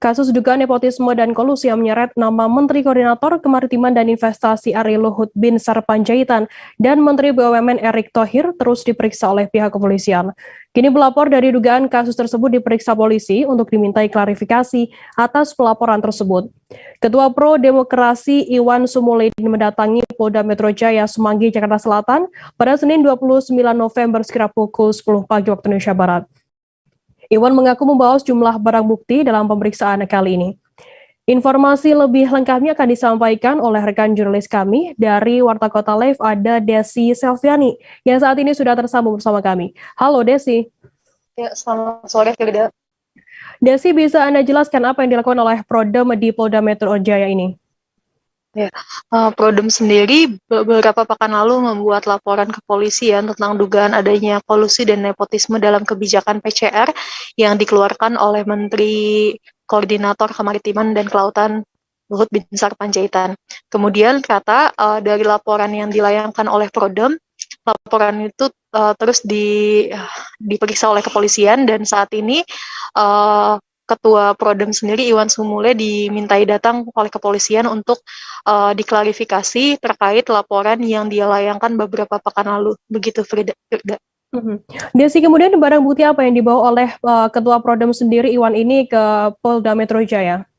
Kasus dugaan nepotisme dan kolusi yang menyeret nama Menteri Koordinator Kemaritiman dan Investasi Ari Luhut Binsar Panjaitan dan Menteri BUMN Erick Thohir terus diperiksa oleh pihak kepolisian. Kini pelapor dari dugaan kasus tersebut diperiksa polisi untuk dimintai klarifikasi atas pelaporan tersebut. Ketua Pro Demokrasi Iwan Sumuledin mendatangi Polda Metro Jaya Semanggi, Jakarta Selatan pada Senin 29 November sekira pukul 10 pagi waktu Indonesia Barat. Iwan mengaku membawa sejumlah barang bukti dalam pemeriksaan kali ini. Informasi lebih lengkapnya akan disampaikan oleh rekan jurnalis kami dari Warta Kota Live, ada Desi Selviani yang saat ini sudah tersambung bersama kami. Halo Desi. Ya, selamat sore Firda. Desi, bisa Anda jelaskan apa yang dilakukan oleh Prodem di Polda Metro Jaya ini? Ya, Prodem sendiri beberapa pekan lalu membuat laporan ke polisi tentang dugaan adanya kolusi dan nepotisme dalam kebijakan PCR yang dikeluarkan oleh Menteri Koordinator Kemaritiman dan Kelautan Luhut Binsar Panjaitan. Kemudian dari laporan yang dilayangkan oleh Prodem, laporan itu terus diperiksa oleh kepolisian dan saat ini Ketua Prodem sendiri Iwan Sumule dimintai datang oleh kepolisian untuk diklarifikasi terkait laporan yang dia layangkan beberapa pekan lalu. Begitu Firda. Desi, kemudian barang bukti apa yang dibawa oleh Ketua Prodem sendiri Iwan ini ke Polda Metro Jaya?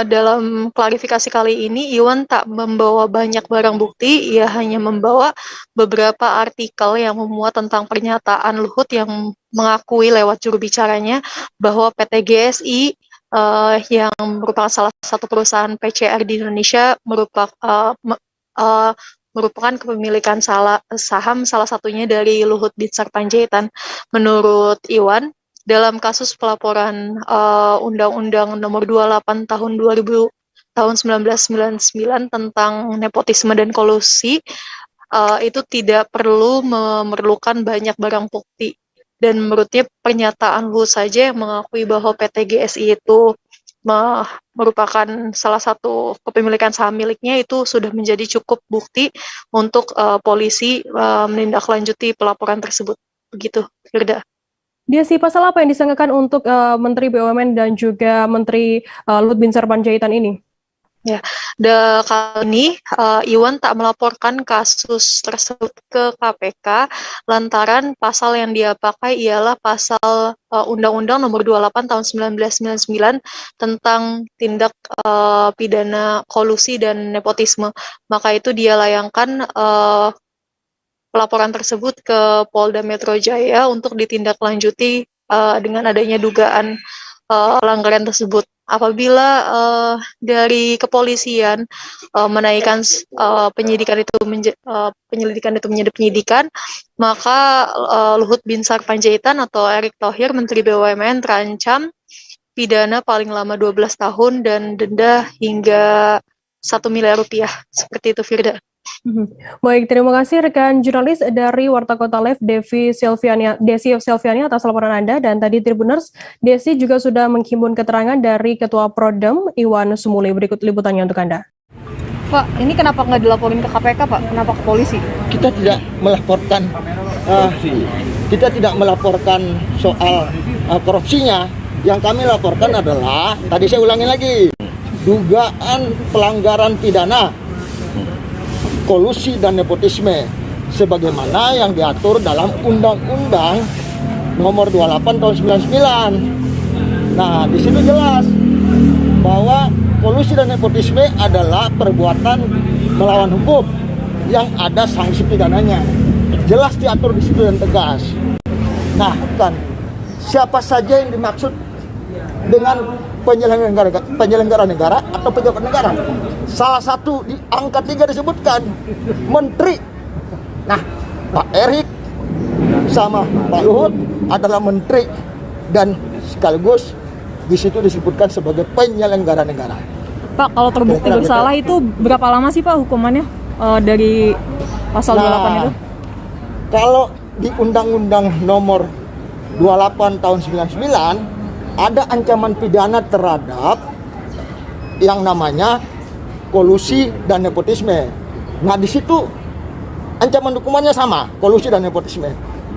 Dalam klarifikasi kali ini, Iwan tak membawa banyak barang bukti, ia hanya membawa beberapa artikel yang memuat tentang pernyataan Luhut yang mengakui lewat juru bicaranya bahwa PT GSI yang merupakan salah satu perusahaan PCR di Indonesia merupakan kepemilikan saham salah satunya dari Luhut Binsar Panjaitan. Menurut Iwan, dalam kasus pelaporan Undang-Undang Nomor 28 tahun 1999 tentang nepotisme dan kolusi, itu tidak perlu memerlukan banyak barang bukti. Dan menurutnya pernyataan Luhut saja yang mengakui bahwa PT GSI itu merupakan salah satu kepemilikan saham miliknya itu sudah menjadi cukup bukti untuk polisi menindaklanjuti pelaporan tersebut. Begitu, Firda. Desi, pasal apa yang disangkakan untuk Menteri BUMN dan juga Menteri Luhut Binsar Panjaitan ini? Ya, kali ini Iwan tak melaporkan kasus tersebut ke KPK lantaran pasal yang dia pakai ialah pasal Undang-Undang Nomor 28 tahun 1999 tentang tindak pidana kolusi dan nepotisme. Maka itu dia layangkan pelaporan tersebut ke Polda Metro Jaya untuk ditindaklanjuti dengan adanya dugaan pelanggaran tersebut. Apabila dari kepolisian menaikkan penyelidikan itu menjadi penyidikan, maka Luhut Binsar Panjaitan atau Erick Thohir, Menteri BUMN, terancam pidana paling lama 12 tahun dan denda hingga 1 miliar rupiah. Seperti itu, Firda. Baik, terima kasih rekan jurnalis dari Warta Kota Live, Desi Selviani atas laporan Anda. Dan tadi Tribuners, Desi juga sudah menghimpun keterangan dari Ketua Prodem Iwan Sumule. Berikut liputannya untuk Anda. Pak, ini kenapa nggak dilaporin ke KPK, Pak? Kenapa ke polisi? Kita tidak melaporkan soal korupsinya. Yang kami laporkan adalah, tadi saya ulangi lagi, dugaan pelanggaran pidana kolusi dan nepotisme sebagaimana yang diatur dalam Undang-Undang Nomor 28 tahun 99. Nah, di situ jelas bahwa kolusi dan nepotisme adalah perbuatan melawan hukum yang ada sanksi pidananya. Jelas diatur di situ dan tegas. Nah, kan siapa saja yang dimaksud dengan penyelenggara negara atau pejabat negara. Salah satu di angka 3 disebutkan menteri. Nah, Pak Erick sama Pak Luhut adalah menteri dan sekaligus di situ disebutkan sebagai penyelenggara negara. Pak, kalau terbukti bersalah itu berapa lama sih Pak hukumannya dari pasal 28 itu? Kalau di Undang-Undang Nomor 28 tahun 99 ada ancaman pidana terhadap yang namanya kolusi dan nepotisme. Nah, di situ ancaman hukumannya sama, kolusi dan nepotisme,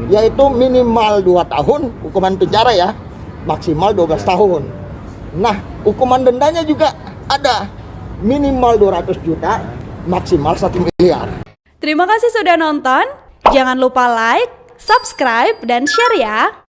yaitu minimal 2 tahun hukuman penjara ya, maksimal 12 tahun. Nah, hukuman dendanya juga ada, minimal 200 juta, maksimal 1 miliar. Terima kasih sudah nonton. Jangan lupa like, subscribe, dan share ya.